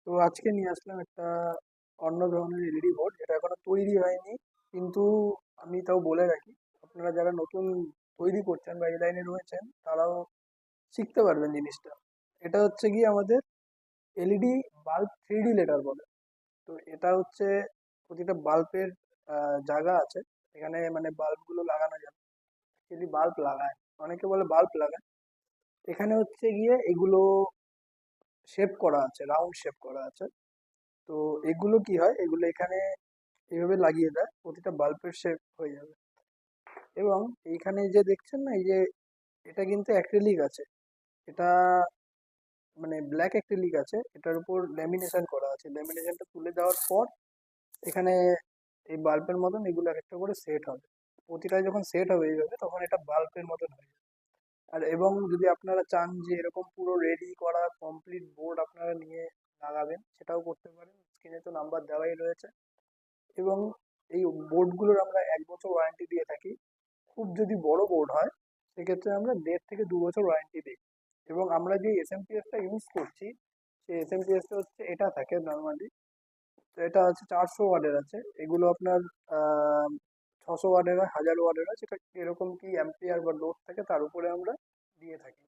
তো আজকে নিয়ে আসলাম একটা অন্য ধরনের এলইডি বোর্ড, যেটা এখনো তৈরি হয়নি। কিন্তু আমি তাও বলে রাখি, আপনারা যারা নতুন তৈরি করছেন বা এই লাইনে রয়েছেন তারাও শিখতে পারবেন জিনিসটা। এটা হচ্ছে গিয়ে আমাদের এলইডি বাল্ব 3D লেটার বলে। তো এটা হচ্ছে প্রতিটা বাল্বের জায়গা আছে, এখানে মানে বাল্বগুলো লাগানো যাবে। অ্যাকচুয়ালি বাল্ব লাগায়, অনেকে বলে বাল্ব লাগায়। এখানে হচ্ছে গিয়ে এগুলো শেপ করা আছে, রাউন্ড শেপ করা আছে। তো এগুলো কি হয়, এগুলো এখানে এইভাবে লাগিয়ে দেয়, প্রতিটা বাল্বের শেপ হয়ে যাবে। এবং এইখানে যে দেখছেন না, এই যে এটা কিন্তু অ্যাক্রিলিক আছে, এটা মানে ব্ল্যাক অ্যাক্রিলিক আছে, এটার উপর ল্যামিনেশন করা আছে। ল্যামিনেশনটা তুলে দেওয়ার পর এখানে এই বাল্বের মতন এগুলো এক একটা করে সেট হবে। প্রতিটা যখন সেট হবে এইভাবে, তখন এটা বাল্বের মতন হয়ে যাবে। আর এবং যদি আপনারা চান যে এরকম পুরো রেডি করা কমপ্লিট বোর্ড আপনারা নিয়ে লাগাবেন, সেটাও করতে পারেন। স্ক্রিনে তো নাম্বার দেওয়াই রয়েছে। এবং এই বোর্ডগুলোর আমরা 1 বছর ওয়ারেন্টি দিয়ে থাকি। খুব যদি বড় বোর্ড হয়, সেক্ষেত্রে আমরা 1.5 থেকে 2 বছর ওয়ারেন্টি দিই। এবং আমরা যে এসএমপিএসটা ইউজ করছি, সেই এসএমপিএসটা হচ্ছে এটা থাকে নর্মালি। তো এটা আছে 400 ওয়াটের আছে, এগুলো আপনার 600 ওয়াটের হয়, 1000 ওয়াটের হয়, সেটা এরকম কি অ্যাম্পিয়ার বা লোড থাকে তার উপরে আমরা দিয়ে থাকি।